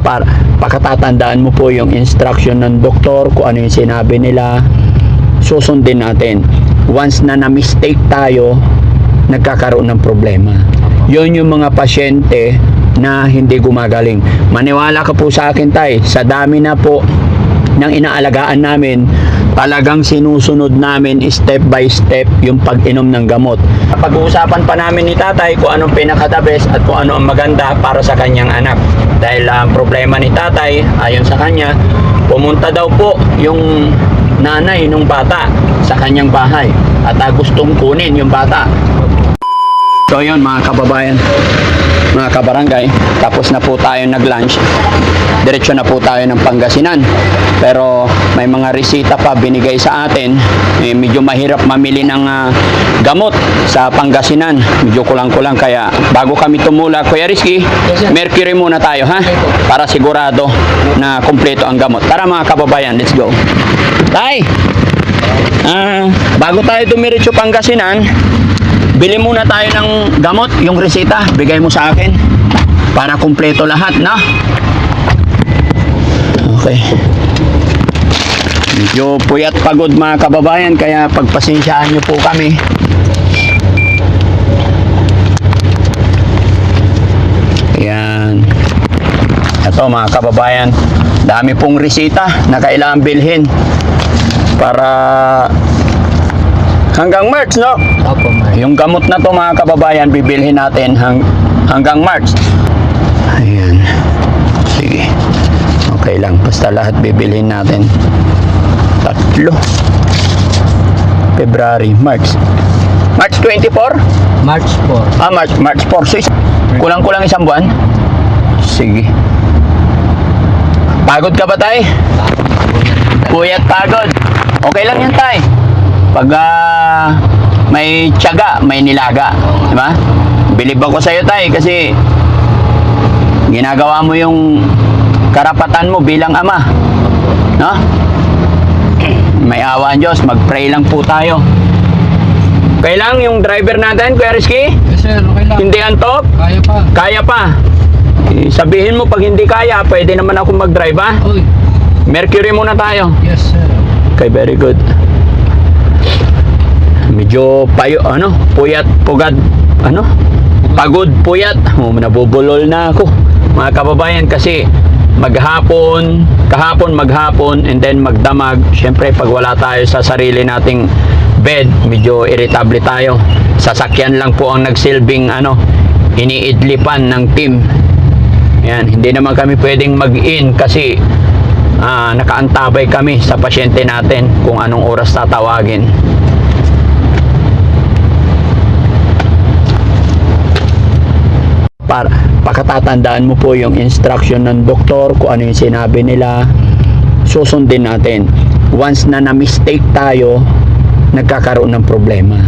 Para pakatatandaan mo po yung instruction ng doktor, kung ano yung sinabi nila, susundin natin. Once na na-mistake tayo, nagkakaroon ng problema. Yun yung mga pasyente na hindi gumagaling. Maniwala ka po sa akin, tay, sa dami na po ng inaalagaan namin, talagang sinusunod namin step by step yung pag-inom ng gamot. Pag-uusapan pa namin ni tatay kung anong pinaka-the best at kung ano ang maganda para sa kanyang anak. Dahil ang problema ni tatay, ayon sa kanya, pumunta daw po yung nanay nung bata sa kanyang bahay at gustong kunin yung bata. So yun mga kababayan, mga kabarangay, tapos na po tayo nag-lunch, diretso na po tayo ng Pangasinan. Pero may mga resita pa binigay sa atin. Medyo mahirap mamili ng gamot sa Pangasinan, medyo kulang-kulang, kaya bago kami tumula, Kuya Rizky, Mercury muna tayo, ha, para sigurado na kumpleto ang gamot. Tara mga kababayan, let's go. Tay, bago tayo dumiretso Pangasinan, bili muna tayo ng gamot, yung resita, bigay mo sa akin para kumpleto lahat, na? Okay. Medyo puyat pagod mga kababayan, kaya pagpasensyaan nyo po kami. Ayan. Ito mga kababayan, dami pong resita na kailangan bilhin para hanggang March, no? Opo, March. Yung gamot na to mga kababayan, bibilhin natin hanggang March. Ayan. Sige. Okay lang. Basta lahat bibilhin natin. 3. February, March. March 24? March 4. March 4. So, kulang-kulang isang buwan? Sige. Pagod ka ba, tay? Puyat pagod. Okay lang yan, tay. Pag may tiyaga, may nilaga, di ba? Bilib ako sa iyo, tay, kasi ginagawa mo yung karapatan mo bilang ama, no? May awa ang Diyos, mag-pray lang po tayo. Okay lang yung driver natin, Kuya Rizky? Yes, sir. Okay lang. Hindi antok? Kaya pa. Kaya pa. Sabihin mo pag hindi kaya, pwede naman ako mag-drive, ha? Uy. Mercury muna tayo. Yes, sir. Okay, very good. Medyo puyat, pugad, pagod, puyat. Nabubulol na ako, mga kababayan, kasi kahapon, maghapon, and then magdamag. Siyempre, pag wala tayo sa sarili nating bed, medyo irritable tayo. Sasakyan lang po ang nagsilbing, iniidlipan ng team. Yan, hindi naman kami pwedeng mag-in kasi nakaantabay kami sa pasyente natin kung anong oras tatawagin. Para pakatatandaan mo po yung instruction ng doktor, kung ano yung sinabi nila, susundin natin. Once na na-mistake tayo, nagkakaroon ng problema.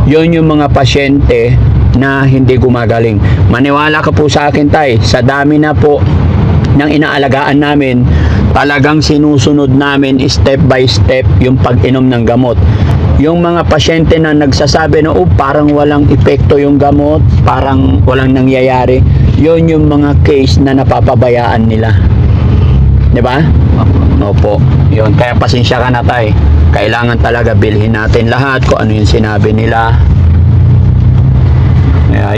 Yun yung mga pasyente na hindi gumagaling. Maniwala ka po sa akin, tay, sa dami na po ng inaalagaan namin, talagang sinusunod namin step by step yung pag-inom ng gamot. Yung mga pasyente na nagsasabi na parang walang epekto yung gamot, parang walang nangyayari, yun yung mga case na napapabayaan nila. Di ba? Opo. Yun. Kaya pasensya ka na, tay. Kailangan talaga bilhin natin lahat kung ano yung sinabi nila.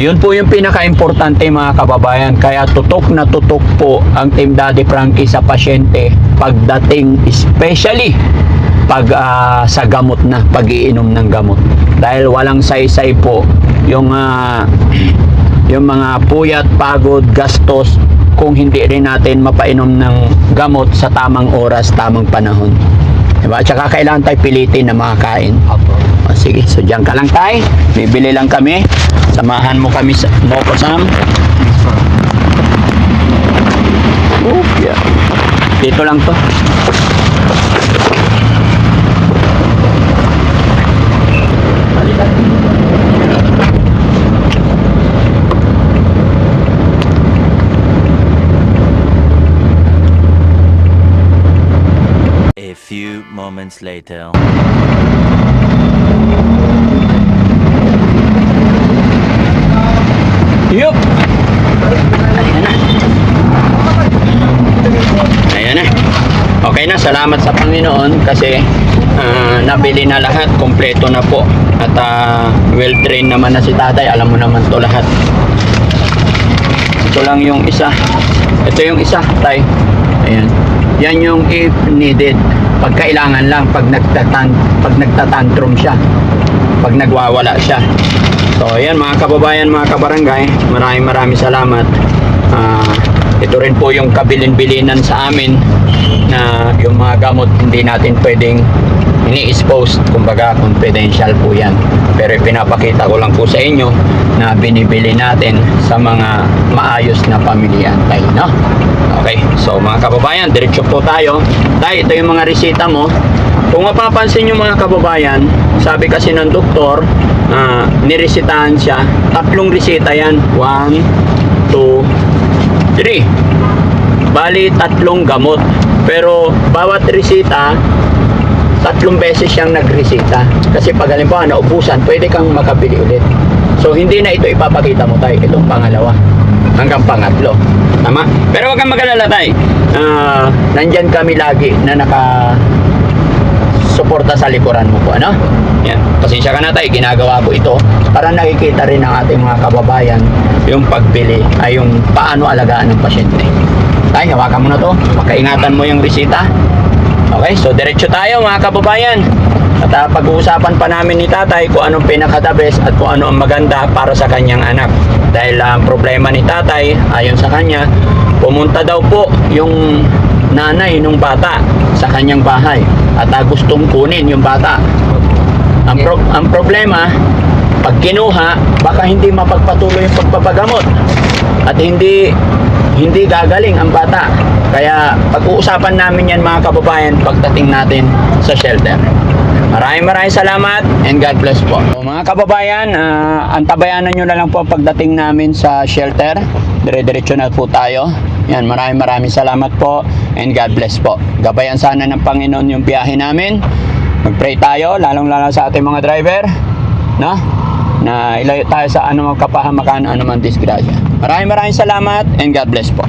Yun po yung pinaka-importante, mga kababayan. Kaya tutok na tutok po ang Team Daddy Frankie sa pasyente pagdating, especially pag sa gamot na, pag-iinom ng gamot. Dahil walang saysay po yung mga puyat, pagod, gastos kung hindi rin natin mapainom ng gamot sa tamang oras, tamang panahon. Diba? At saka kailangan tayo pilitin na makakain. O, sige, so dyan ka lang, tay. Bibili lang kami. Samahan mo kami sa Moko Sam. Yeah. Dito lang to. A few moments later. Yup! Ayan na. salamat sa Panginoon kasi nabili na lahat, kompleto na po. At well-trained naman na si tatay, alam mo naman to lahat. Ito lang yung isa. Ito yung isa, tay. Ayan. Yan yung if needed. Pag kailangan lang, pag nagtatantrum siya. Pag nagwawala siya. So, ayan mga kababayan, mga kabarangay, maraming salamat. Ito rin po yung kabilin-bilinan sa amin na yung mga gamot hindi natin pwedeng ini-expose, kumbaga confidential po yan. Pero pinapakita ko lang po sa inyo na binibili natin sa mga maayos na pamilya tayo, no? Okay, so mga kababayan, diretso po tayo. Tay, ito yung mga resita mo. Kung mapapansin nyo mga kababayan, sabi kasi ng doktor, niresitahan siya, 3 resita yan. 1, 2, 3. Bali, 3 gamot. Pero bawat resita, 3 beses siyang nagresita. Kasi pag halimbawa naubusan, pwede kang makabili ulit. So hindi na ito ipapakita mo tayo, itong pangalawa hanggang pangatlo. Tama? Pero wag kang mag-alala tayo. Nandyan kami lagi na suporta sa likuran mo po, ano? Yan. Pasensya ka na tayo, ginagawa ko ito para nakikita rin ng ating mga kababayan yung pagbili ay yung paano alagaan ng pasyente. Tay, hawakan mo na to. Pagkaingatan mo yung resita. Okay, so diretso tayo mga kababayan. At pag-uusapan pa namin ni tatay kung anong pinaka-the best at kung ano ang maganda para sa kanyang anak. Dahil ang problema ni tatay, ayon sa kanya, pumunta daw po yung nanay nung bata sa kanyang bahay at gustong kunin yung bata. Ang problema, pag kinuha, baka hindi mapagpatuloy yung pagpapagamot at hindi gagaling ang bata. Kaya pag-uusapan namin yan mga kababayan pagdating natin sa shelter. Maraming salamat and God bless po. So, mga kababayan, antabayanan nyo na lang po pagdating namin sa shelter. Dire-diretso na po tayo. Yan, maraming salamat po and God bless po. Gabayan sana ng Panginoon yung biyahe namin. Mag-pray tayo, lalong-lalo sa ating mga driver, no? Na ilayo tayo sa anumang kapahamakan, anumang disgrasya. Maraming salamat and God bless po.